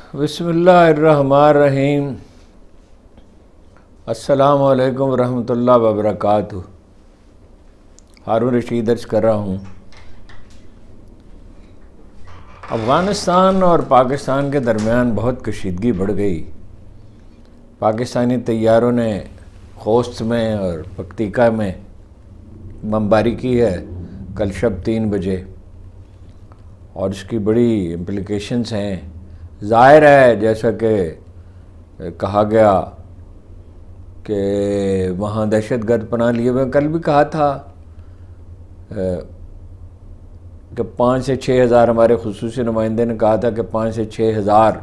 बिस्मिल्लाहिर्रहमानिर्रहीम। अस्सलामु अलैकुम रहमतुल्लाहि व बरकातुहू। हारून रशीद अर्ज़ कर रहा हूँ। अफ़गानिस्तान और पाकिस्तान के दरमियान बहुत कशीदगी बढ़ गई। पाकिस्तानी तैयारों ने खोस्त में और पक्तिका में बमबारी की है कल शब 3 बजे, और इसकी बड़ी इम्प्लिकेशंस हैं। ज़ाहिर है, जैसा कि कहा गया कि वहाँ दहशतगर्द पनाह लिए हुए। कल भी कहा था कि 5 से 6 हज़ार, हमारे खुसूसी नुमाइंदे ने कहा था कि 5 से 6 हज़ार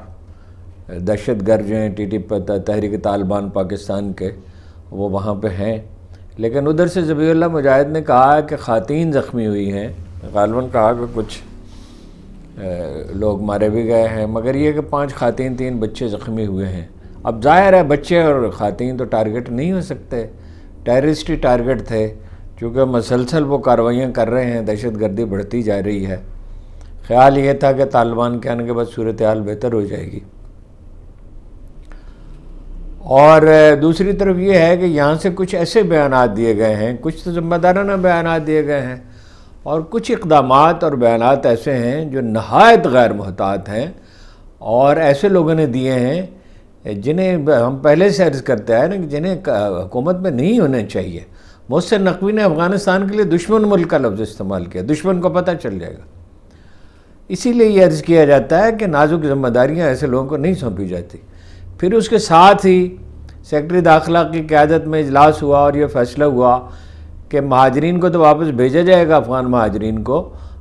दहशतगर्द जो हैं तहरीक तालिबान पाकिस्तान के, वो वहाँ पे हैं। लेकिन उधर से ज़बीहुल्लाह मुजाहिद ने कहा कि ख़ातीन ज़ख्मी हुई हैं। गालिबन कहा कि कुछ लोग मारे भी गए हैं, मगर ये कि 5 ख़ातीन 3 बच्चे ज़ख्मी हुए हैं। अब ज़ाहिर है बच्चे और ख़ातीन तो टारगेट नहीं हो सकते, टेररिस्ट ही टारगेट थे, चूँकि मसलसल वो कार्रवाइयाँ कर रहे हैं, दहशतगर्दी बढ़ती जा रही है। ख़्याल ये था कि तालिबान के आने के बाद सूरत हाल बेहतर हो जाएगी। और दूसरी तरफ ये है कि यहाँ से कुछ ऐसे बयानात दिए गए हैं, कुछ तो ज़िम्मेदाराना बयानात दिए गए हैं, और कुछ इक़दामात और बयानात ऐसे हैं जो नहायत गैर मुहतात हैं, और ऐसे लोगों ने दिए हैं जिन्हें हम पहले से अर्ज़ करते आए ना कि जिन्हें हुकूमत में नहीं होने चाहिए। मोहसिन नकवी ने अफ़गानिस्तान के लिए दुश्मन मुल्क का लफ्ज़ इस्तेमाल किया, दुश्मन को पता चल जाएगा। इसीलिए ये अर्ज़ किया जाता है कि नाजुक ज़िम्मेदारियाँ ऐसे लोगों को नहीं सौंपी जाती। फिर उसके साथ ही सेक्रेटरी दाखिला की क़यादत में इजलास हुआ और ये फ़ैसला हुआ कि महाजरीन को तो वापस भेजा जाएगा, अफ़गान महाजरीन को,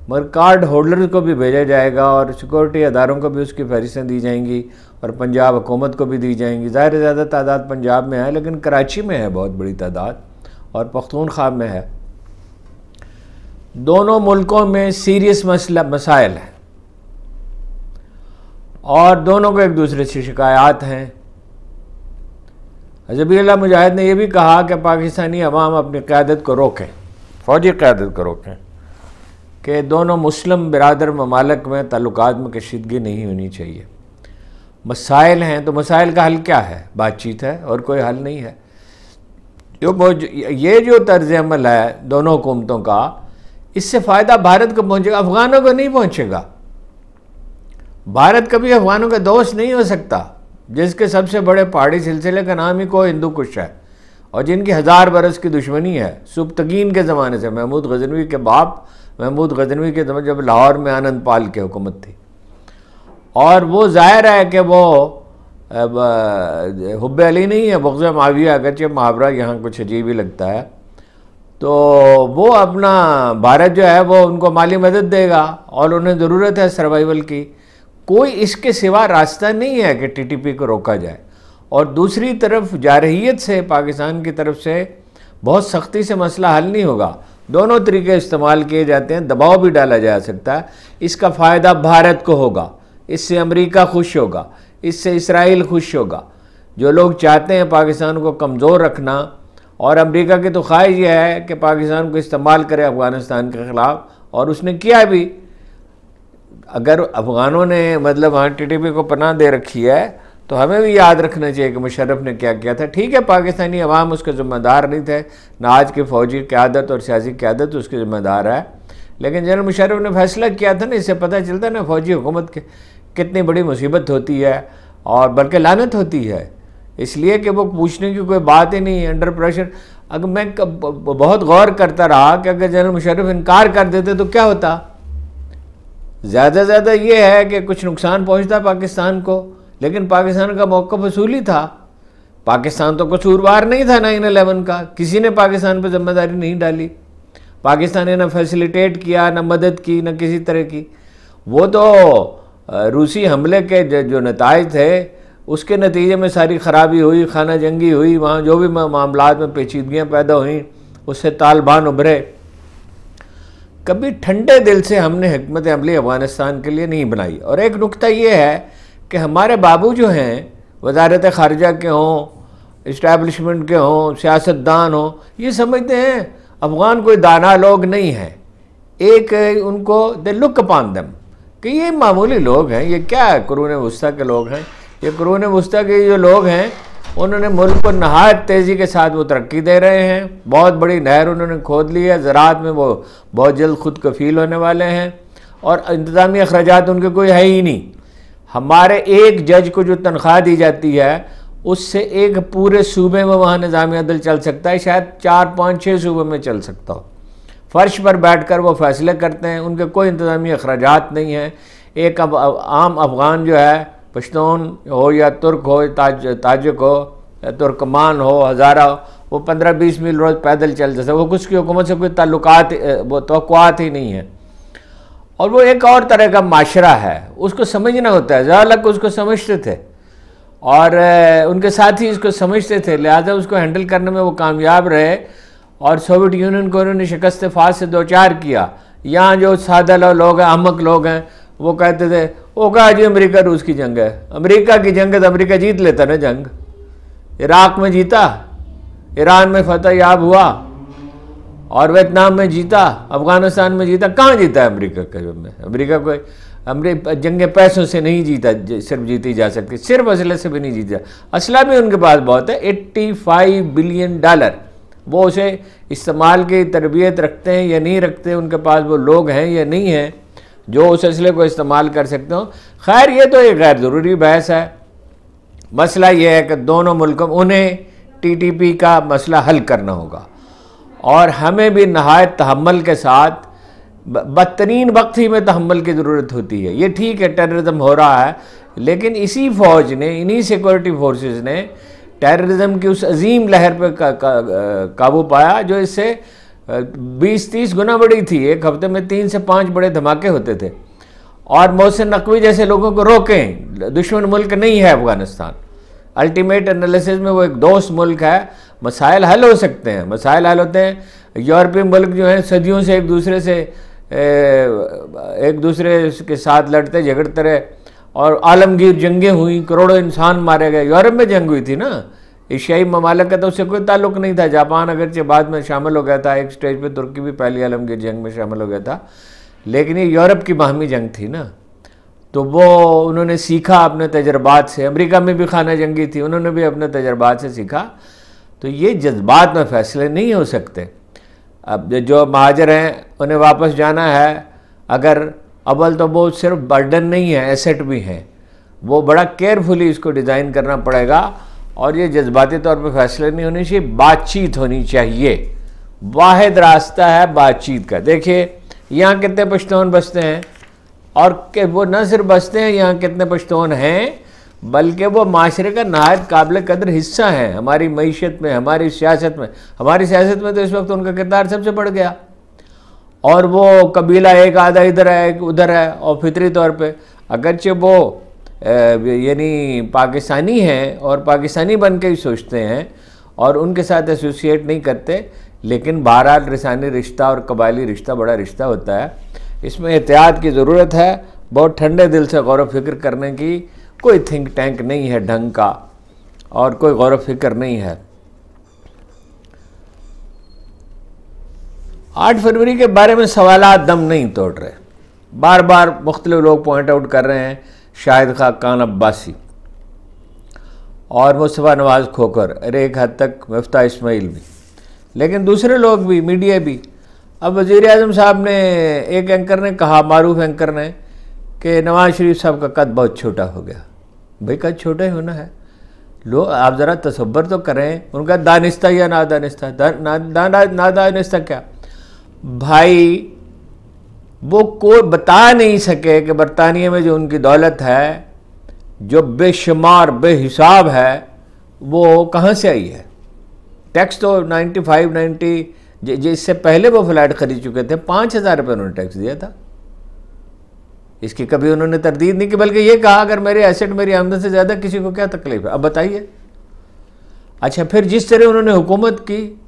मगर कार्ड होल्डर्स को भी भेजा जाएगा, और सिक्योरिटी अदारों को भी उसकी फहरिस्तें दी जाएंगी, और पंजाब हुकूमत को भी दी जाएंगी। ज़ाहिर ज़्यादा तादाद पंजाब में है, लेकिन कराची में है बहुत बड़ी तादाद, और पख्तूनख्वा में है। दोनों मुल्कों में सीरियस मसाइल हैं, और दोनों को एक दूसरे से शिकायत हैं। ज़बीहुल्लाह मुजाहिद ने यह भी कहा कि पाकिस्तानी अवाम अपनी क़यादत को रोकें, फ़ौजी क़यादत को रोकें, कि दोनों मुस्लिम बिरादर ममालिक में ताल्लुकात में कशीदगी नहीं होनी चाहिए। मसाइल हैं तो मसाइल का हल क्या है? बातचीत है, और कोई हल नहीं है। ये जो तर्ज़ अमल है दोनों हुकूमतों का, इससे फ़ायदा भारत को पहुँचेगा, अफ़गानों को नहीं पहुँचेगा। भारत कभी अफ़गानों का दोस्त नहीं हो सकता, जिसके सबसे बड़े पहाड़ी सिलसिले का नाम ही को हिंदू कुश है, और जिनकी 1000 बरस की दुश्मनी है सुब्तगीन के ज़माने से। महमूद गज़नवी के बाप महमूद गज़नवी के ज़माने, जब लाहौर में आनंद पाल की हुकूमत थी, और वो ज़ाहिर है कि वो हुब्बे अली नहीं है, बुग़्ज़ मुआविया, अगरचे मुहावरा यहाँ कुछ अजीब ही लगता है। तो वो अपना भारत जो है वो उनको माली मदद देगा, और उन्हें ज़रूरत है सर्वाइवल की। कोई इसके सिवा रास्ता नहीं है कि टीटीपी को रोका जाए। और दूसरी तरफ जारहियत से पाकिस्तान की तरफ से बहुत सख्ती से मसला हल नहीं होगा। दोनों तरीके इस्तेमाल किए जाते हैं, दबाव भी डाला जा सकता है। इसका फ़ायदा भारत को होगा, इससे अमेरिका खुश होगा, इससे इसराइल खुश होगा, जो लोग चाहते हैं पाकिस्तान को कमज़ोर रखना। और अमेरिका की तो ख्वाहिश यह है कि पाकिस्तान को इस्तेमाल करे अफ़गानिस्तान के ख़िलाफ़, और उसने किया भी। अगर अफ़गानों ने मतलब वहाँ टीटीपी को पनाह दे रखी है, तो हमें भी याद रखना चाहिए कि मुशर्रफ ने क्या किया था। ठीक है, पाकिस्तानी अवाम उसके ज़िम्मेदार नहीं थे, ना आज की फ़ौजी क़यादत और सियासी क़यादत उसके ज़िम्मेदार है, लेकिन जनरल मुशर्रफ ने फ़ैसला किया था ना, इससे पता चलता है ना फ़ौजी हुकूमत के कितनी बड़ी मुसीबत होती है, और बल्कि लानत होती है, इसलिए कि वो पूछने की कोई बात ही नहीं है अंडर प्रेशर। अगर मैं बहुत गौर करता रहा कि अगर जनरल मुशर्रफ इनकार कर देते तो क्या होता। ज़्यादा से ज़्यादा ये है कि कुछ नुकसान पहुंचता पाकिस्तान को, लेकिन पाकिस्तान का मौक़िफ़ असूली था। पाकिस्तान तो कसूरवार नहीं था 9/11 का, किसी ने पाकिस्तान पर जिम्मेदारी नहीं डाली। पाकिस्तान ने न फैसिलिटेट किया, न मदद की, न किसी तरह की। वो तो रूसी हमले के जो नताइज थे, उसके नतीजे में सारी ख़राबी हुई, खाना जंगी हुई, वहाँ जो भी मामलात में पेचीदगियाँ पैदा हुई, उससे तालिबान उभरे। कभी ठंडे दिल से हमने हिकमत अमली अफ़गानिस्तान के लिए नहीं बनाई। और एक नुक्ता ये है कि हमारे बाबू जो हैं, वज़ारत ख़ारिजा के हों, इस्टेब्लिशमेंट के हों, सियासतदान हों, ये समझते हैं अफ़गान कोई दाना लोग नहीं हैं। एक उनको दे लुक अपान देम कि ये मामूली लोग हैं, ये क्या है, कुरून वुस्ता के लोग हैं। ये कुरून वुस्ता के जो लोग हैं उन्होंने मुल्क को नहायत तेज़ी के साथ वो तरक्की दे रहे हैं। बहुत बड़ी नहर उन्होंने खोद ली है, ज़राअत में वो बहुत जल्द खुद कफ़ील होने वाले हैं और इंतज़ामी अखराजात उनके कोई है ही नहीं। हमारे एक जज को जो तनख्वाह दी जाती है उससे एक पूरे सूबे में वहाँ निज़ाम अदल चल सकता है, शायद 4, 5, 6 सूबे में चल सकता हो। फ़र्श पर बैठकर वो फैसले करते हैं, उनके कोई इंतज़ामी अखराजात नहीं हैं। एक आम अफ़गान जो है, पश्तून हो या तुर्क हो, ताजिक हो, तुर्कमान हो, हज़ारा हो, वो 15-20 मील रोज़ पैदल चल जाता है। वो कुछ की हुकूमत से कोई ताल्लुकात, वो तवक्कुआत ही नहीं है। और वो एक और तरह का माशरा है, उसको समझना होता है। ज़ालक उसको समझते थे और उनके साथी इसको समझते थे, लिहाजा उसको हैंडल करने में वो कामयाब रहे और सोवियत यूनियन को उन्होंने शिकस्त फास से 2-4 किया। यहाँ जो सादा लोग हैं, अहमक लोग हैं, वो कहते थे वो कहा जी अमेरिका रूस की जंग है। अमेरिका की जंग है तो अमेरिका जीत लेता ना जंग। इराक़ में जीता, ईरान में फतह याब हुआ और वियतनाम में जीता, अफ़गानिस्तान में जीता। कहाँ जीता है अमेरिका के में? अमेरिका कोई जंगे पैसों से नहीं जीता, सिर्फ जीती जा सकती, सिर्फ असले से भी नहीं जीता। असला भी उनके पास बहुत है, $85 बिलियन। वो उसे इस्तेमाल की तरबियत रखते हैं या नहीं रखते, उनके पास वो लोग हैं या नहीं हैं जो उस असले को इस्तेमाल कर सकते हो। खैर ये तो एक गैर ज़रूरी बहस है। मसला ये है कि दोनों मुल्कों उन्हें TTP का मसला हल करना होगा और हमें भी नहायत तहम्मुल के साथ, बदतरीन वक्त ही में तहम्मुल की ज़रूरत होती है। ये ठीक है टेररिज्म हो रहा है, लेकिन इसी फ़ौज ने, इन्हीं सिक्योरिटी फोर्सेस ने टेररिज्म की उस अजीम लहर पर काबू पाया जो इससे 20-30 गुना बड़ी थी। एक हफ्ते में 3 से 5 बड़े धमाके होते थे और मोहसिन नकवी जैसे लोगों को रोकें। दुश्मन मुल्क नहीं है अफ़गानिस्तान। अल्टीमेट एनालिसिस में वो एक दोस्त मुल्क है। मसाइल हल हो सकते हैं, मसाइल हल होते हैं। यूरोपीय मुल्क जो हैं सदियों से एक दूसरे के साथ लड़ते झगड़ते रहे और आलमगीर जंगें हुई, करोड़ों इंसान मारे गए। यूरोप में जंग हुई थी ना, एशियाई ममालिक का तो उससे कोई ताल्लुक़ नहीं था। जापान अगरचे बाद में शामिल हो गया था, एक स्टेज पे तुर्की भी पहली आलमगीर जंग में शामिल हो गया था, लेकिन ये यूरोप की बाहमी जंग थी ना। तो वो उन्होंने सीखा अपने तजर्बात से। अमेरिका में भी खाना जंगी थी, उन्होंने भी अपने तजर्बात से सीखा। तो ये जज्बात में फ़ैसले नहीं हो सकते। अब जो महाजर हैं उन्हें वापस जाना है, अगर अव्वल तो वो सिर्फ बर्डन नहीं है, एसेट भी हैं। वो बड़ा केयरफुली इसको डिज़ाइन करना पड़ेगा और ये जज्बाती तौर पे फैसले नहीं होने चाहिए, बातचीत होनी चाहिए। वाहिद रास्ता है बातचीत का। देखिए यहाँ कितने पश्तून बसते हैं और वो न सिर्फ बसते हैं, यहाँ कितने पश्तून हैं, बल्कि वो माशरे का नहायत काबिल कदर हिस्सा हैं हमारी मईशत में, हमारी सियासत में। हमारी सियासत में तो इस वक्त उनका किरदार सबसे बढ़ गया और वो कबीला एक आधा इधर है एक उधर है। और फितरी तौर पे अगरचे वो यानी पाकिस्तानी हैं और पाकिस्तानी बन के ही सोचते हैं और उनके साथ एसोसिएट नहीं करते, लेकिन बहरहाल लिसानी रिश्ता और कबायली रिश्ता बड़ा रिश्ता होता है। इसमें एहतियात की ज़रूरत है, बहुत ठंडे दिल से गौर व फिक्र करने की। कोई थिंक टैंक नहीं है ढंग का और कोई गौर व फिक्र नहीं है। 8 फरवरी के बारे में सवालात दम नहीं तोड़ रहे। बार बार मुख्तलिफ लोग पॉइंट आउट कर रहे हैं, शाहिद खान अब्बासी और मुस्तफ़ा नवाज़ खोखर, अरे एक हद तक मिफ्ता इस्माइल भी, लेकिन दूसरे लोग भी, मीडिया भी। अब वज़ीर आज़म साहब ने, एक एंकर ने कहा, मारूफ एंकर ने, कि नवाज़ शरीफ साहब का कद बहुत छोटा हो गया। भाई कद छोटा ही होना है, लो आप ज़रा तसव्वुर तो करें। उनका दानिस्ता या नादानिस्ता, नादानिस्ता क्या भाई, वो कोई बता नहीं सके कि बरतानिया में जो उनकी दौलत है, जो बेशुमार बेहिसाब है, वो कहाँ से आई है। टैक्स तो 95-90 जिससे पहले वो फ्लैट खरीद चुके थे, 5,000 रुपये उन्होंने टैक्स दिया था। इसकी कभी उन्होंने तरदीद नहीं की, बल्कि ये कहा अगर मेरे एसेट मेरी आमदन से ज़्यादा किसी को क्या तकलीफ है। अब बताइए। अच्छा, फिर जिस तरह उन्होंने हुकूमत की,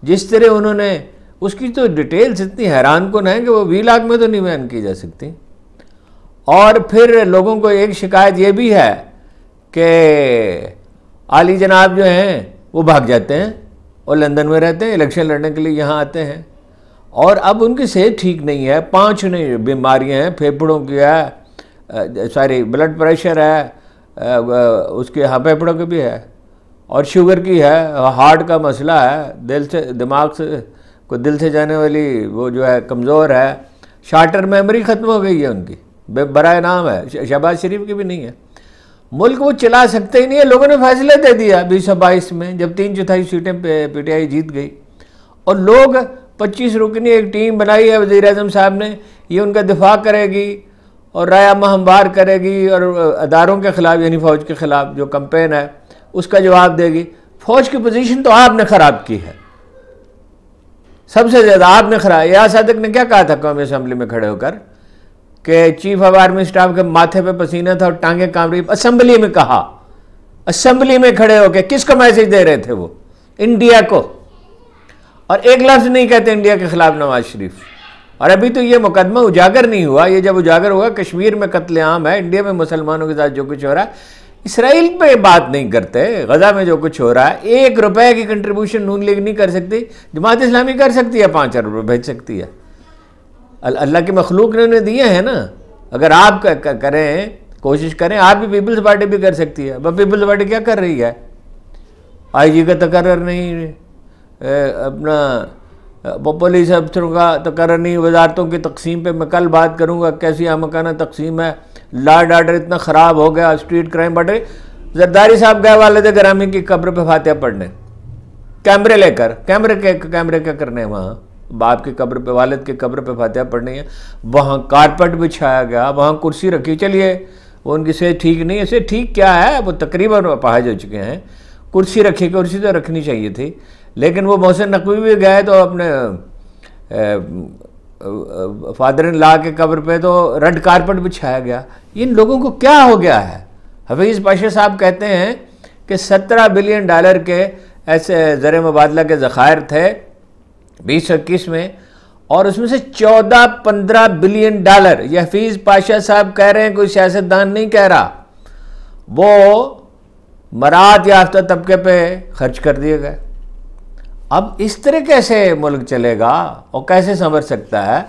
जिस तरह उन्होंने, उसकी तो डिटेल्स इतनी हैरान कुन है कि वो 20 लाख में तो नहीं बयान की जा सकती। और फिर लोगों को एक शिकायत ये भी है कि आली जनाब जो हैं वो भाग जाते हैं और लंदन में रहते हैं, इलेक्शन लड़ने के लिए यहाँ आते हैं और अब उनकी सेहत ठीक नहीं है, 5 बीमारियाँ हैं, फेफड़ों की है, सॉरी ब्लड प्रेशर है, उसके हाँ फेफड़ों के भी है, और शुगर की है, हार्ट का मसला है, दिल से दिमाग से को दिल से जाने वाली वो जो है कमज़ोर है, शार्टर मेमोरी ख़त्म हो गई है उनकी, बराए नाम है, शहबाज शरीफ की भी नहीं है। मुल्क वो चला सकते ही नहीं है। लोगों ने फैसला दे दिया 2022 में, जब 3/4 सीटें पे PTI जीत गई, और लोग 25 रुकनी एक टीम बनाई है वज़ीर-ए-आज़म साहब ने, ये उनका दिफा करेगी और रायामा हमवार करेगी और अदारों के ख़िलाफ़ यानी फ़ौज के ख़िलाफ़ जो कैंपेन है उसका जवाब देगी। फ़ौज की पोजीशन तो आपने ख़राब की है, सबसे ज़्यादा आपने ख़राब। या सादिक ने क्या कहा था कौमी असम्बली में खड़े होकर कि चीफ ऑफ आर्मी स्टाफ के माथे पे पसीना था और टांगे कांप रही। असम्बली में कहा, असम्बली में खड़े होकर किसको मैसेज दे रहे थे वो? इंडिया को। और एक लफ्ज़ नहीं कहते इंडिया के ख़िलाफ़ नवाज शरीफ। और अभी तो ये मुकदमा उजागर नहीं हुआ, ये जब उजागर हुआ कश्मीर में कत्लेआम है, इंडिया में मुसलमानों के साथ जो कुछ हो रहा है, इसराइल पे बात नहीं करते, गजा में जो कुछ हो रहा है, 1 रुपए की कंट्रीब्यूशन नून लीग नहीं कर सकती, जमात इस्लामी कर सकती है, 5 अरब रुपये भेज सकती है। अल्लाह के मखलूक ने उन्हें दिए हैं ना। अगर आप करें, कोशिश करें, आप भी पीपल्स पार्टी भी कर सकती है। वह पीपल्स पार्टी क्या कर रही है? IG का तकर्रर नहीं, अपना पुलिस अफसरों का तकर्रर नहीं, वजारतों की तकसीम पे मैं कल बात करूँगा, कैसी आमकाना तकसीम है, लॉ एंड ऑर्डर इतना ख़राब हो गया, स्ट्रीट क्राइम बढ़ रही। जरदारी साहब गए वालिद ग्रामी की कब्र पे फातिहा पढ़ने, कैमरे लेकर। कैमरे क्या करने हैं वहाँ? बाप की कब्र पे, वालिद की कब्र पे फातिहा पढ़नी है। वहाँ कारपेट बिछाया गया, वहाँ कुर्सी रखी। चलिए वो उनकी सेहत ठीक नहीं है, सेहत ठीक क्या है, वो तकरीबन अपाहिज हो चुके हैं। कुर्सी रखी, कुर्सी तो रखनी चाहिए थी, लेकिन वो मोहसिन नकवी भी गए तो अपने फादर इन लॉ के कब्र पे तो रेड कारपेट बिछाया गया। इन लोगों को क्या हो गया है? हफीज़ पाशा साहब कहते हैं कि $17 बिलियन के ऐसे ज़र मुबादला के ज़खायर थे 2021 में, और उसमें से 14-15 बिलियन डॉलर, ये हफीज़ पाशा साहब कह रहे हैं, कोई सियासतदान नहीं कह रहा, वो मरात याफ्ता तबके पे खर्च कर दिए गए। अब इस तरह कैसे मुल्क चलेगा और कैसे संभल सकता है?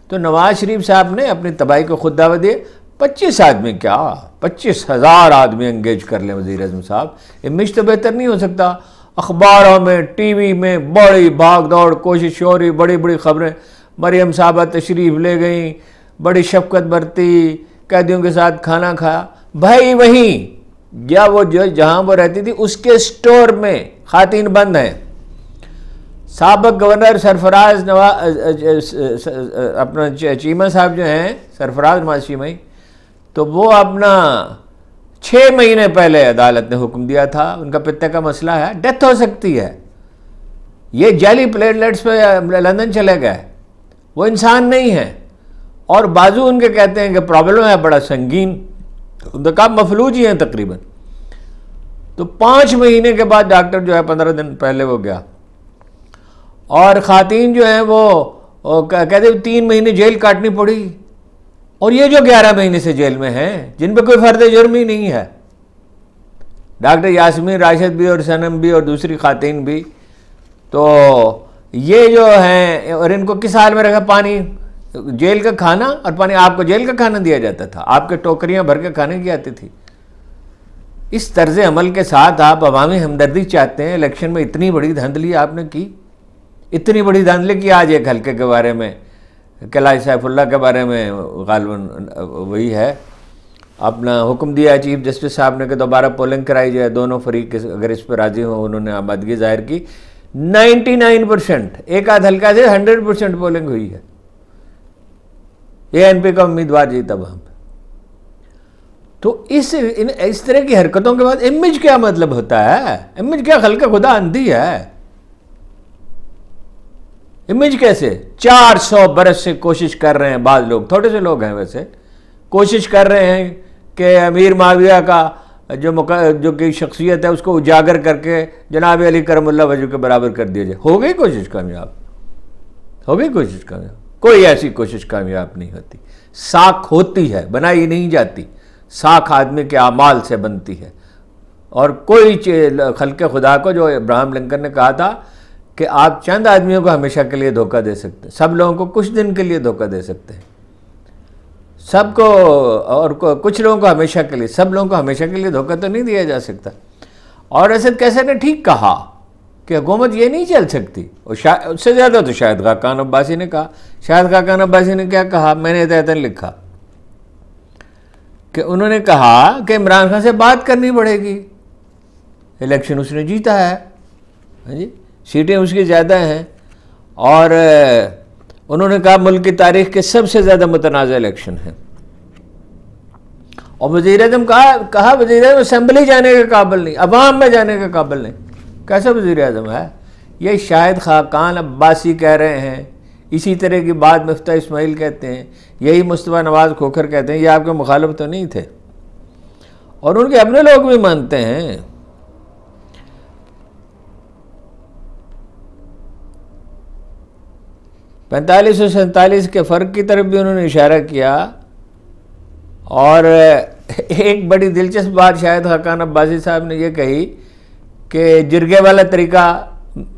तो नवाज शरीफ साहब ने अपनी तबाही को खुद दावत दी। 25 आदमी क्या, 25,000 आदमी एंगेज कर लें वज़ीर-ए-आज़म साहब, इमेज तो बेहतर नहीं हो सकता। अखबारों में, TV में बड़ी भाग दौड़, कोशिश हो रही, बड़ी बड़ी खबरें, मरियम साहबा तशरीफ़ ले गई, बड़ी शफकत बरती, कैदियों के साथ खाना खाया। भाई वहीं या वो जो जहाँ वो रहती थी उसके स्टोर में खातीन बंद हैं। साबिक गवर्नर सरफराज अपना चीमा साहब जो हैं, सरफराज नवाज चीमा, तो वो अपना 6 महीने पहले अदालत ने हुक्म दिया था, उनका पित्ते का मसला है, डेथ हो सकती है। ये जेली प्लेटलेट्स पे लंदन चले गए, वो इंसान नहीं है, और बाजू उनके कहते हैं कि प्रॉब्लम है बड़ा संगीन, उनका मफलूज ही हैं तकरीबन। तो 5 महीने के बाद डॉक्टर जो है 15 दिन पहले वो गया, और खातीन जो है वो कहते 3 महीने जेल काटनी पड़ी। और ये जो 11 महीने से जेल में हैं, जिन पे कोई फर्द जुर्म ही नहीं है, डॉक्टर यास्मीन राशिद भी और सनम भी और दूसरी खातीन भी, तो ये जो हैं, और इनको किस हाल में रखा? पानी, जेल का खाना और पानी। आपको जेल का खाना दिया जाता था, आपके टोकरियां भर के खाने की आती थी। इस तर्ज अमल के साथ आप अवामी हमदर्दी चाहते हैं? इलेक्शन में इतनी बड़ी धांधली आपने की, इतनी बड़ी धांधली की। आज एक हल्के के बारे में, कलाई सैफुल्लाह के बारे में गालबन वही है, अपना हुक्म दिया चीफ जस्टिस साहब ने कि दोबारा पोलिंग कराई जाए, दोनों फरीक अगर इस पर राजी हो। उन्होंने आमादगी जाहिर की, 99%, एक आध हल्का से 100% पोलिंग हुई है। ANP का उम्मीदवार जीता वहां पर। तो इस तरह की हरकतों के बाद इमेज क्या मतलब होता है? इमेज क्या खल्क खुदा अंधी है? इमेज कैसे? 400 बरस से कोशिश कर रहे हैं, बाद लोग, थोड़े से लोग हैं वैसे, कोशिश कर रहे हैं कि अमीर माविया का जो कि शख्सियत है उसको उजागर करके जनाब अली करमुल्लाह वजह के बराबर कर दिया जाए। हो गई कोशिश कामयाब? हो गई कोशिश कामयाब? कोई ऐसी कोशिश कामयाब नहीं होती। साख होती है, बनाई नहीं जाती। साख आदमी के आमाल से बनती है। और कोई खल्के खुदा को, जो इब्राहिम लिंकन ने कहा था कि आप चंद आदमियों को हमेशा के लिए धोखा दे सकते हैं, सब लोगों को कुछ दिन के लिए धोखा दे सकते हैं। सबको, और कुछ लोगों को हमेशा के लिए, सब लोगों को हमेशा के लिए धोखा तो नहीं दिया जा सकता। और असद कैसर ने ठीक कहा कि हुकूमत ये नहीं चल सकती, और उससे ज़्यादा तो शाहिद खाकान अब्बासी ने कहा। शाहिद खाकान अब्बासी ने क्या कहा, मैंने एतन लिखा कि उन्होंने कहा कि इमरान खान से बात करनी पड़ेगी, इलेक्शन उसने जीता है, हाँ जी, सीटें उसकी ज़्यादा हैं, और उन्होंने कहा मुल्क की तारीख के सबसे ज़्यादा मुतनाज़ इलेक्शन है। और वज़ीर-ए-आज़म कहा वज़ीर-ए-आज़म असेंबली जाने के काबिल नहीं, अवाम में जाने के काबिल नहीं। कैसा वज़ीर-ए-आज़म है ये? शाहिद खाकान अब्बासी कह रहे हैं, इसी तरह की बात मुफ्ती इस्माइल कहते हैं, यही मुस्तफ़ा नवाज़ खोखर कहते हैं। ये आपके मुखालिफ तो नहीं थे, और उनके अपने लोग भी मानते हैं। पैंतालीस और 47 के फ़र्क की तरफ भी उन्होंने इशारा किया। और एक बड़ी दिलचस्प बात शाहिद खाकान अब्बासी साहब ने ये कही कि जिरगे वाला तरीका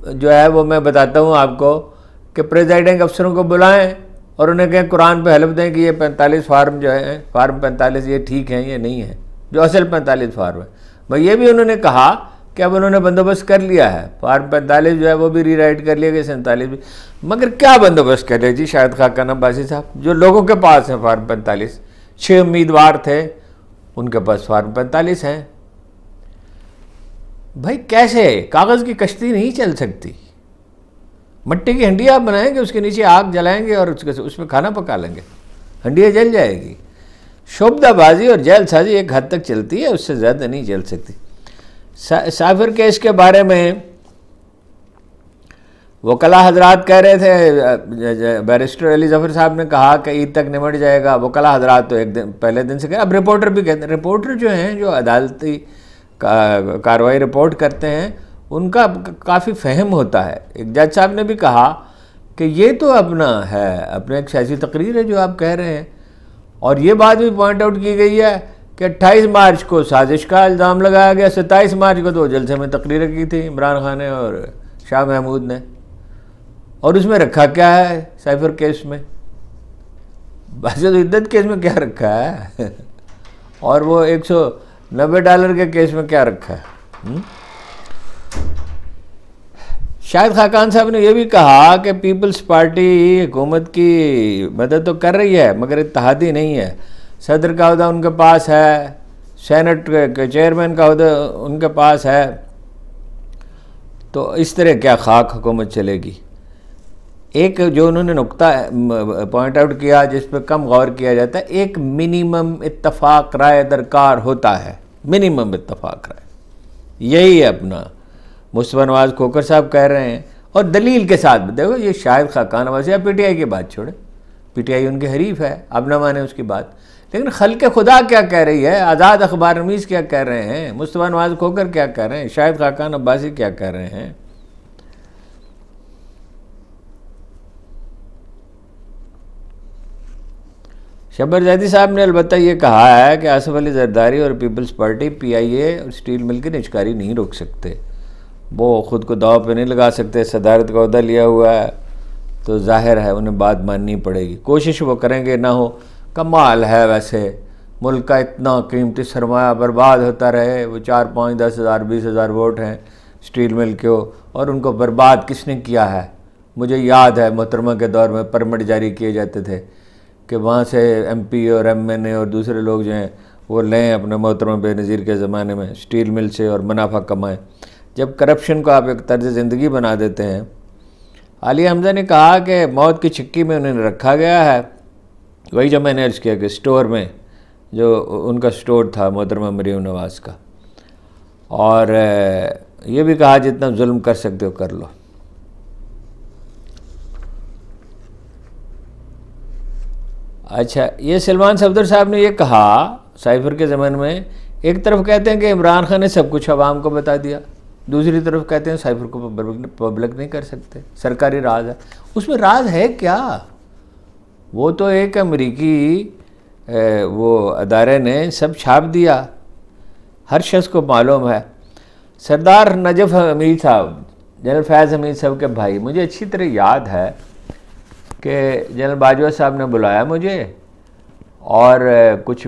जो है वो मैं बताता हूँ आपको, कि प्रेसिडेंट अफसरों को बुलाएं और उन्हें कहें कुरान पे हलफ दें कि ये 45 फार्म जो है, फार्म 45 ये ठीक हैं, ये नहीं है, जो असल 45 फार्म है। भाई ये भी उन्होंने कहा कि अब उन्होंने बंदोबस्त कर लिया है, फार्म 45 जो है वो भी रीराइट कर लिया गया, 47 भी। मगर क्या बंदोबस्त कर लिया जी शाहिद खाकान अब्बासी साहब? जो लोगों के पास है फार्म 45, 6 उम्मीदवार थे, उनके पास फार्म 45 हैं। भाई कैसे? कागज़ की कश्ती नहीं चल सकती। मट्टी की हंडिया आप बनाएंगे, उसके नीचे आग जलाएंगे और उसमें खाना पका लेंगे, हंडिया जल जाएगी। शोबदाबाजी और जैलसाजी एक हद तक चलती है, उससे ज़्यादा नहीं चल सकती। साफिर केस के बारे में वकला हजरात कह रहे थे, बैरिस्टर अली जफर साहब ने कहा कि ईद तक निमट जाएगा। वकला हजरात तो एक दिन पहले दिन से कह, अब रिपोर्टर भी कहते हैं, रिपोर्टर जो हैं जो अदालती कार्रवाई रिपोर्ट करते हैं उनका काफ़ी फ़हम होता है। एक जज साहब ने भी कहा कि ये तो अपना है, अपने एक सियासी तकरीर है जो आप कह रहे हैं। और ये बात भी पॉइंट आउट की गई है कि 28 मार्च को साजिश का इल्ज़ाम लगाया गया, 27 मार्च को तो जलसे में तकरीर की थी इमरान खान ने और शाह महमूद ने। और उसमें रखा क्या है साइफर केस में? बाज़ इद्दत केस में क्या रखा है और वो $190 के केस में क्या रखा है? शाहिद खाकान साहब ने यह भी कहा कि पीपल्स पार्टी हुकूमत की मदद तो कर रही है मगर इत्तेहादी नहीं है। सदर का अहदा उनके पास है, सेनेट के चेयरमैन का अहदा उनके पास है, तो इस तरह क्या खाक हुकूमत चलेगी? एक जो उन्होंने नुक्ता पॉइंट आउट किया जिस पर कम गौर किया जाता है, एक मिनिमम इत्तफाक राय दरकार होता है, मिनिमम इत्तफाक राय, यही है अपना मुस्तफ़ा नवाज़ खोखर साहब कह रहे हैं। और दलील के साथ देखो, ये शाहिद खाकान अब्बासी या पीटीआई की बात छोड़े, पीटीआई उनके हरीफ है, अब ना माने उसकी बात, लेकिन खल्क़े खुदा क्या कह रही है, आज़ाद अखबार नवीस क्या कह रहे हैं, मुस्तफ़ा नवाज़ खोखर क्या कह रहे हैं, शाहिद खाकान अब्बासी क्या कह रहे हैं। शब्बर जैदी साहब ने अलबत्ता ये कहा है कि आसिफ अली जरदारी और पीपल्स पार्टी पीआईए और स्टील मिल की निजकारी नहीं रोक सकते, वो ख़ुद को दाव पे नहीं लगा सकते। सदारत का अहदा लिया हुआ है तो जाहिर है उन्हें बात माननी पड़ेगी, कोशिश वो करेंगे ना हो। कमाल है वैसे, मुल्क का इतना कीमती सरमाया बर्बाद होता रहे, वो 4, 5, 10 हज़ार 20 हज़ार वोट हैं स्टील मिल के, और उनको बर्बाद किसने किया है? मुझे याद है मोहतरमा के दौर में परमिट जारी किए जाते थे कि वहाँ से एमपी और एमएनए और दूसरे लोग जो हैं वो लें अपने मोहतरमा बेनज़ीर के ज़माने में स्टील मिल से और मुनाफा कमाएं। जब करप्शन को आप एक तर्ज ज़िंदगी बना देते हैं। आलिया हमज़ा ने कहा कि मौत की छिक्की में उन्हें रखा गया है, वही जो मैंने अर्ज़ किया कि स्टोर में, जो उनका स्टोर था मोहतरमा मरीम नवाज़ का, और ये भी कहा जितना जुल्म कर सकते हो कर लो। अच्छा, ये सलमान सफदर साहब ने ये कहा साइफर के ज़माने में, एक तरफ कहते हैं कि इमरान खान ने सब कुछ अवाम को बता दिया, दूसरी तरफ कहते हैं साइफर को पब्लिक नहीं कर सकते, सरकारी राज है। उसमें राज है क्या? वो तो एक अमरीकी वो अदारे ने सब छाप दिया, हर शख्स को मालूम है। सरदार नजफ़ हमीद साहब, जनरल फैज़ हमीद साहब के भाई, मुझे अच्छी तरह याद है कि जनरल बाजवा साहब ने बुलाया मुझे और कुछ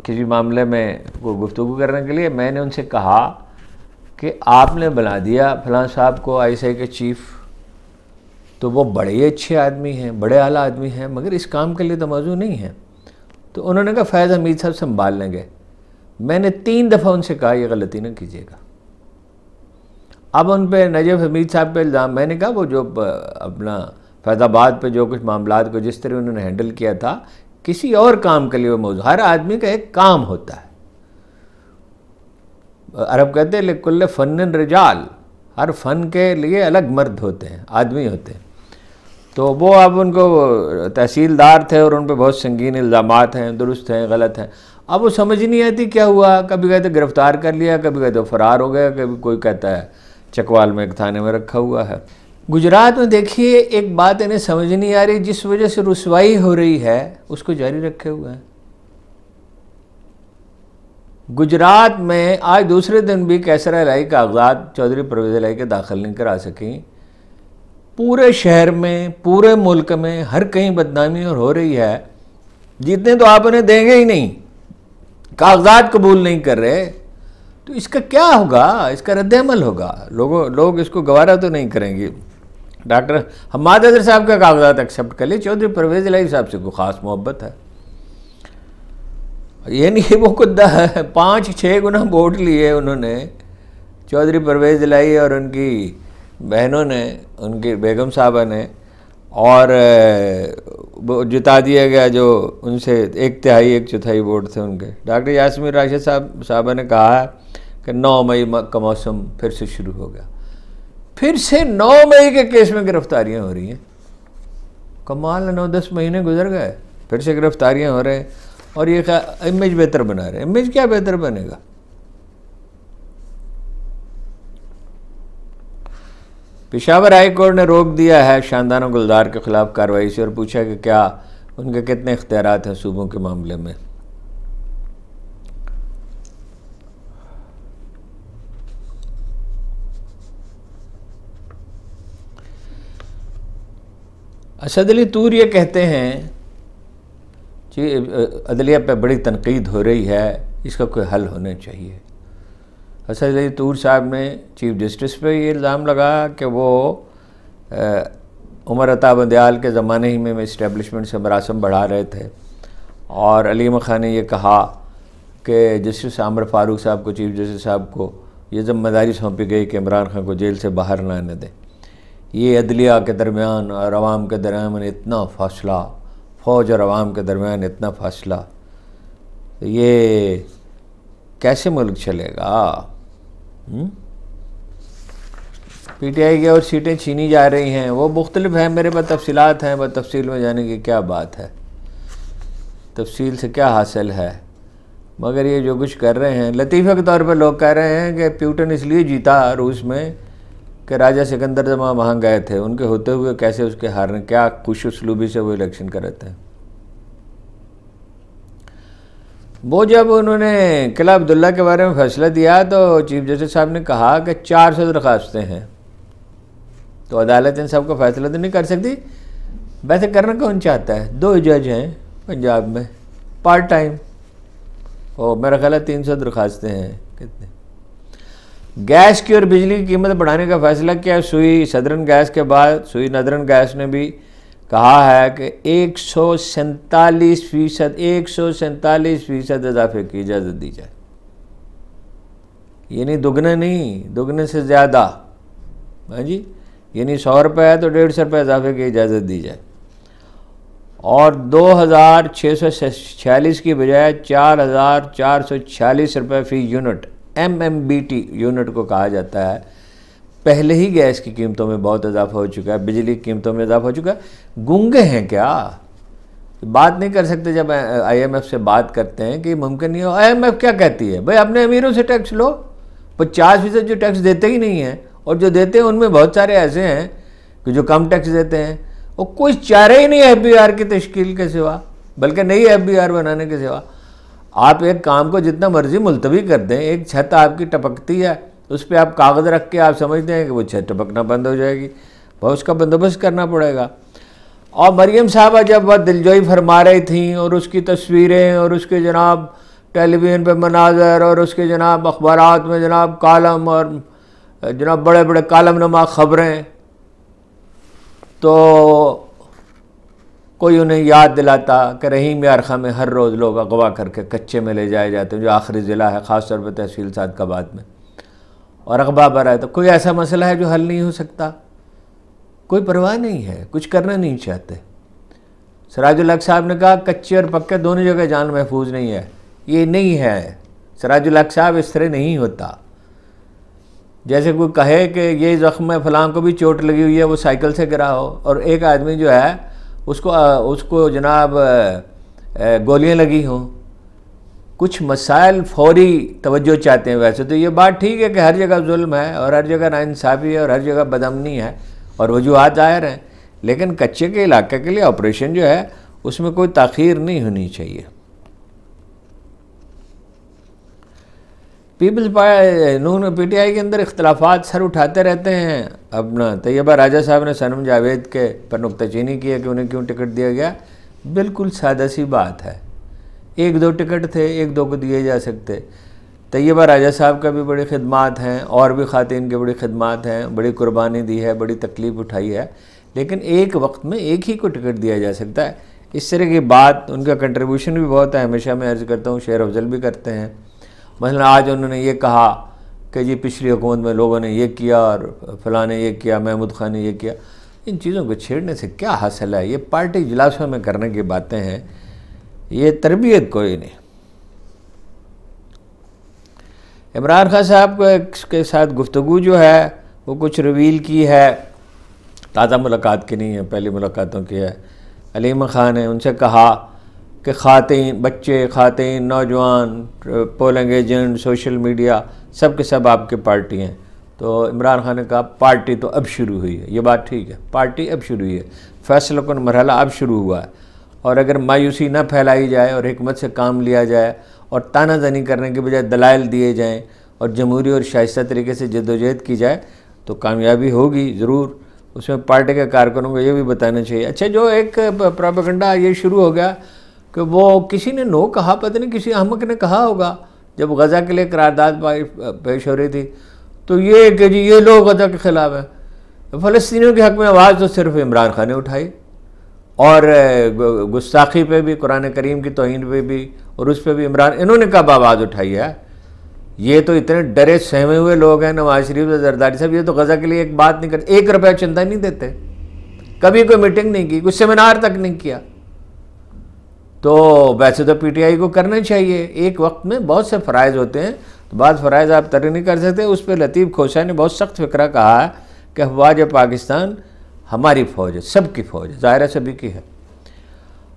किसी मामले में गुफ्तगू करने के लिए मैंने उनसे कहा कि आपने बना दिया फलां साहब को आईएसआई के चीफ, तो वो बड़े ही अच्छे आदमी हैं, बड़े आला आदमी हैं, मगर इस काम के लिए तो मौजूद नहीं है। तो उन्होंने कहा फैज़ हमीद साहब संभाल लेंगे। मैंने 3 दफ़ा उनसे कहा ये गलती न कीजिएगा। अब उन पे नजफ हमीद साहब पे इल्ज़ाम, मैंने कहा वो जो अपना फैज़ाबाद पे जो कुछ मामलात को जिस तरह उन्होंने हैंडल किया था, किसी और काम के लिए वो मौजूद, हर आदमी का एक काम होता है। अरब कहते हैं लिकुल्ल फ़न्न रिजाल, हर फ़न के लिए अलग मर्द होते हैं, आदमी होते हैं। तो वो अब उनको तहसीलदार थे और उन पर बहुत संगीन इल्ज़ामात हैं, दुरुस्त हैं, गलत हैं। अब वो समझ नहीं आती क्या हुआ, कभी कहते गिरफ़्तार कर लिया, कभी कहते फ़रार हो गया, कभी कोई कहता है चकवाल में एक थाने में रखा हुआ है। गुजरात में देखिए एक बात इन्हें समझ नहीं आ रही, जिस वजह से रुसवाई हो रही है उसको जारी रखे हुए हैं। गुजरात में आज दूसरे दिन भी कैसर इलाही कागजात चौधरी परवेज़ इलाही के दाखिल नहीं करा सकी। पूरे शहर में, पूरे मुल्क में हर कहीं बदनामी और हो रही है। जितने तो आप उन्हें देंगे ही नहीं, कागजात कबूल नहीं कर रहे, तो इसका क्या होगा, इसका रद्द-ए-अमल होगा। लोग इसको गवारा तो नहीं करेंगे। डॉक्टर हम्माद अज़हर साहब का कागजात एक्सेप्ट कर लिए, चौधरी परवेज़ इलाही साहब से कोई ख़ास मोहब्बत है। ये नहीं वो खुद 5-6 गुना वोट लिए उन्होंने, चौधरी परवेज़ इलाही और उनकी बहनों ने, उनकी बेगम साहबा ने, और वो जिता दिया गया जो उनसे 1/3 1/4 वोट थे उनके। डॉक्टर यास्मीन राशिद साहबा ने कहा है कि 9 मई का मौसम फिर से शुरू हो गया। फिर से 9 मई के केस में गिरफ्तारियां हो रही हैं। कमाल, 9-10 महीने गुजर गए, फिर से गिरफ्तारियां हो रहे हैं और ये इमेज बेहतर बना रहे हैं। इमेज क्या बेहतर बनेगा? पेशावर हाई कोर्ट ने रोक दिया है शानदाना गुलजार के खिलाफ कार्रवाई से और पूछा कि क्या उनके कितने इख्तियारात हैं सूबों के मामले में। असद अली तूर ये कहते हैं कि अदलिया पे बड़ी तनकीद हो रही है, इसका कोई हल होना चाहिए। असद अली तूर साहब ने चीफ जस्टिस पे ये इल्ज़ाम लगाया कि वो उमर अता बंदयाल के ज़माने ही में इस्टेब्लिशमेंट से मरासम बढ़ा रहे थे, और अलीम खान ने ये कहा कि जस्टिस आमिर फारूक साहब को, चीफ जस्टिस साहब को ये जिम्मेदारी सौंपी गई कि इमरान खान को जेल से बाहर ना आने दें। ये अदलिया के दरमियान और अवाम के दरमियान इतना फासला, फ़ौज और अवाम के दरमियान इतना फासला, तो ये कैसे मुल्क चलेगा? पीटीआई की और सीटें छीनी जा रही हैं, वो मुख्तलिफ हैं, मेरे पास तफसीलात हैं, बस तफसील में जाने की क्या बात है, तफसील से क्या हासिल है। मगर ये जो कुछ कर रहे हैं, लतीफ़े के तौर पर लोग कह रहे हैं कि प्यूटन इसलिए जीता रूस में कि राजा सिकंदर जब वहाँ गए थे, उनके होते हुए कैसे उसके हारने, क्या खुश उसलूबी से वो इलेक्शन कर रहे थे। वो जब उन्होंने किला अब्दुल्ला के बारे में फैसला दिया तो चीफ जस्टिस साहब ने कहा कि 400 दरख्वास्तें हैं, तो अदालत इन सब का फैसला तो नहीं कर सकती। वैसे करना कौन चाहता है? 2 जज हैं पंजाब में पार्ट टाइम, और मेरा ख्याल है 300 दरख्वास्तें हैं। कितने गैस की और बिजली की कीमत बढ़ाने का फैसला किया। सुई सदरन गैस के बाद सुई नदरन गैस ने भी कहा है कि 147% इजाफे की इजाज़त दी जाए। यानी दुगने नहीं, दुगने से ज़्यादा। हाँ जी, यानी 100 रुपये है तो 150 रुपये इजाफे की इजाज़त दी जाए, और 2646 की बजाय 4446 रुपये फ़ी यूनिट, MMBT यूनिट को कहा जाता है। पहले ही गैस की कीमतों में बहुत इजाफा हो चुका है, बिजली की कीमतों में इजाफा हो चुका है। गूंगे हैं क्या? बात नहीं कर सकते। जब IMF से बात करते हैं कि मुमकिन नहीं हो, IMF क्या कहती है? भाई अपने अमीरों से टैक्स लो। 50% जो टैक्स देते ही नहीं हैं, और जो देते हैं उनमें बहुत सारे ऐसे हैं कि जो कम टैक्स देते हैं, और कोई चारे ही नहीं FBR की तश्कील के सिवा, बल्कि नई FBR बनाने के सिवा। आप एक काम को जितना मर्जी मुलतवी कर दें, एक छत आपकी टपकती है, उस पर आप कागज़ रख के आप समझते हैं कि वो छत टपकना बंद हो जाएगी, बहुत उसका बंदोबस्त करना पड़ेगा। और मरियम साहबा जब वह दिलजोई फरमा रही थी और उसकी तस्वीरें और उसके जनाब टेलीविज़न पे मनाजर और उसके जनाब अखबारात में जनाब कालम और जनाब बड़े बड़े कालमनुमा ख़बरें, तो कोई उन्हें याद दिलाता कि रहीम यारखा में हर रोज़ लोग अगवा करके कच्चे में ले जाए जाते हैं, जो आखिरी ज़िला है ख़ास तौर पर तहसील सादकाबाद में, और अगवा भरा है। तो कोई ऐसा मसला है जो हल नहीं हो सकता? कोई परवाह नहीं है, कुछ करना नहीं चाहते। सिराजुल हक साहब ने कहा कच्चे और पक्के दोनों जगह जान महफूज नहीं है। ये नहीं है, सिराजुल हक साहब इस तरह नहीं होता। जैसे कोई कहे कि ये ज़ख्म है, फ़लाँ को भी चोट लगी हुई है, वो साइकिल से गिरा हो, और एक आदमी जो है उसको जनाब गोलियां लगी हों। कुछ मसाइल फौरी तवज्जो चाहते हैं। वैसे तो ये बात ठीक है कि हर जगह जुल्म है और हर जगह नाइंसाफ़ी है और हर जगह बदअमनी है और वजूहात ज़ाहिर हैं, लेकिन कच्चे के इलाके के लिए ऑपरेशन जो है उसमें कोई ताख़ीर नहीं होनी चाहिए। पीपल्स नून PTI के अंदर इख्तलाफात सर उठाते रहते हैं। अपना तैयबा राजा साहब ने सनम जावेद के पर नुक्ताचीनी की है कि उन्हें क्यों टिकट दिया गया। बिल्कुल सादा सी बात है, 1-2 टिकट थे, 1-2 को दिए जा सकते। तैयबा राजा साहब का भी बड़ी खिदमात हैं और भी ख़ातीन की बड़ी खिदमात हैं, बड़ी कुर्बानी दी है, बड़ी तकलीफ़ उठाई है, लेकिन एक वक्त में एक ही को टिकट दिया जा सकता है। इस तरह की बात, उनका कंट्रीब्यूशन भी बहुत है, हमेशा मैं अर्ज़ करता हूँ, शेर अफजल भी करते हैं। मसलन आज उन्होंने ये कहा कि जी पिछली हुकूमत में लोगों ने ये किया और फ़लाँ ने ये किया, महमूद खान ने ये किया। इन चीज़ों को छेड़ने से क्या हासिल है? ये पार्टी इजलासों में करने की बातें हैं, ये तरबियत कोई नहीं। इमरान खान साहब के साथ गुफ्तगू जो है वो कुछ रिवील की है, ताज़ा मुलाकात की नहीं है, पहली मुलाकातों की है। अलीमा खान ने उनसे कहा कि ख़ातीन, बच्चे, ख़ातीन, नौजवान, पोलिंग एजेंट, सोशल मीडिया, सब के सब आपकी पार्टी हैं। तो इमरान खान ने कहा पार्टी तो अब शुरू हुई है। ये बात ठीक है, पार्टी अब शुरू हुई है, फैसला कुन मरहला अब शुरू हुआ है। और अगर मायूसी न फैलाई जाए और हिकमत से काम लिया जाए और तानाज़नी करने के बजाय दलाइल दिए जाएँ और जमहूरी और शाइस्ता तरीके से जद्दोजहद की जाए तो कामयाबी होगी ज़रूर। उसमें पार्टी के कारकुनों को ये भी बताना चाहिए। अच्छा, जो एक प्रोपेगेंडा ये शुरू हो गया कि वो किसी ने नो कहा, पता नहीं किसी अहमक ने कहा होगा जब गज़ा के लिए करारदाद पेश हो रही थी, तो ये कि जी ये लोग गज़ा के ख़िलाफ़ हैं। फ़लस्तीनियों के हक़ में आवाज़ तो सिर्फ इमरान खान ने उठाई, और गुस्ताखी पे भी, कुरान करीम की तौहीन पे भी, और उस पर भी इन्होंने कब आवाज़ उठाई है? ये तो इतने डरे सहमे हुए लोग हैं, नवाज शरीफ और जरदारी साहब, ये तो गज़ा के लिए एक बात नहीं करते, 1 रुपया चंदा नहीं देते, कभी कोई मीटिंग नहीं की, कोई सेमिनार तक नहीं किया। तो वैसे तो PTI को करना चाहिए। एक वक्त में बहुत से फ़राइज़ होते हैं, तो बाद फ़राइज़ आप तरह नहीं कर सकते। उस पर लतीफ़ खोसा ने बहुत सख्त फ़िक्रा कहा है कि अफ़वाज पाकिस्तान हमारी फ़ौज है, सबकी फ़ौज है, ज़ाहिर है सभी की है,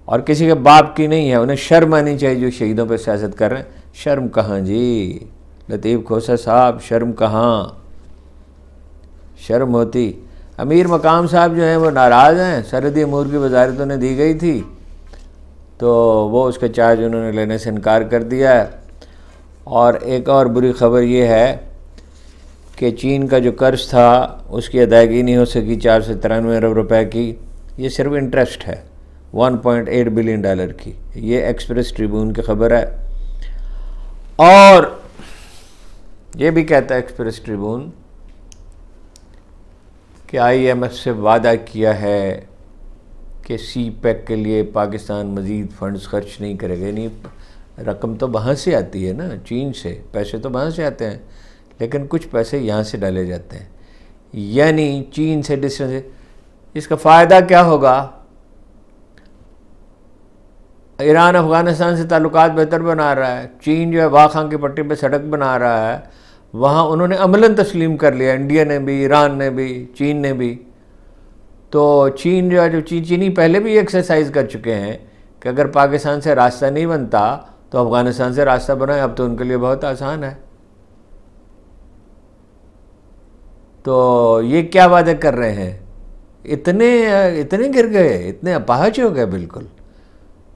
और किसी के बाप की नहीं है। उन्हें शर्म आनी चाहिए जो शहीदों पर सियासत कर रहे हैं। शर्म कहाँ जी लतीफ़ खोसा साहब, शर्म कहाँ? शर्म होती। अमीर मकाम साहब जो हैं वो नाराज़ हैं, सरहदी अमूर की वजारत उन्हें दी गई थी, तो वो उसका चार्ज उन्होंने लेने से इनकार कर दिया है। और एक और बुरी ख़बर ये है कि चीन का जो कर्ज़ था उसकी अदायगी नहीं हो सकी, 493 अरब रुपए की। ये सिर्फ इंटरेस्ट है, $1.8 बिलियन की। ये एक्सप्रेस ट्रिब्यून की ख़बर है। और ये भी कहता है एक्सप्रेस ट्रिब्यून कि IMF से वादा किया है कि CPEC के लिए पाकिस्तान मज़ीद फ़ंड्स खर्च नहीं करेगा। यानी रकम तो वहाँ से आती है ना, चीन से, पैसे तो वहाँ से आते हैं, लेकिन कुछ पैसे यहाँ से डाले जाते हैं, यानी चीन से डिस्टेंस। इसका फ़ायदा क्या होगा? ईरान अफ़गानिस्तान से ताल्लुकात बेहतर बना रहा है, चीन जो है वाह खां की पट्टी पे सड़क बना रहा है, वहाँ उन्होंने अमलन तस्लीम कर लिया, इंडिया ने भी, ईरान ने भी, चीन ने भी। तो चीन जो है, जो चीनी पहले भी एक्सरसाइज कर चुके हैं कि अगर पाकिस्तान से रास्ता नहीं बनता तो अफ़गानिस्तान से रास्ता बनाए। अब तो उनके लिए बहुत आसान है। तो ये क्या वादे कर रहे हैं? इतने गिर गए, इतने अपाहज हो गए बिल्कुल,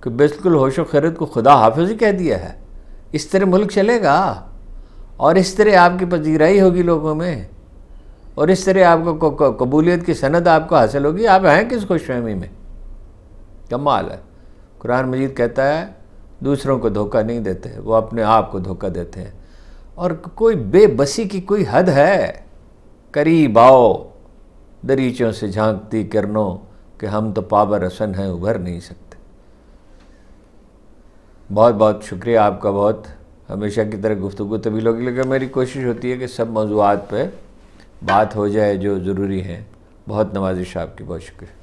कि बिल्कुल होशो खैरत को खुदा हाफिज़ ही कह दिया है। इस तरह मुल्क चलेगा और इस तरह आपकी पजीराई होगी लोगों में, और इस तरह आपको कबूलियत की सनद आपको हासिल होगी। आप हैं किस खुशफहमी में? कमाल है। कुरान मजीद कहता है दूसरों को धोखा नहीं देते, वो अपने आप को धोखा देते हैं। और कोई बेबसी की कोई हद है? करीब आओ दरीचों से झांकती किरणों कि हम तो पावर रसन हैं, उभर नहीं सकते। बहुत बहुत शुक्रिया आपका। बहुत हमेशा की तरह गुफ्तगू तभी लोग, लेकिन मेरी कोशिश होती है कि सब मौज़ूआत पे बात हो जाए जो ज़रूरी है। बहुत नवाजिश आपकी, बहुत शुक्रिया।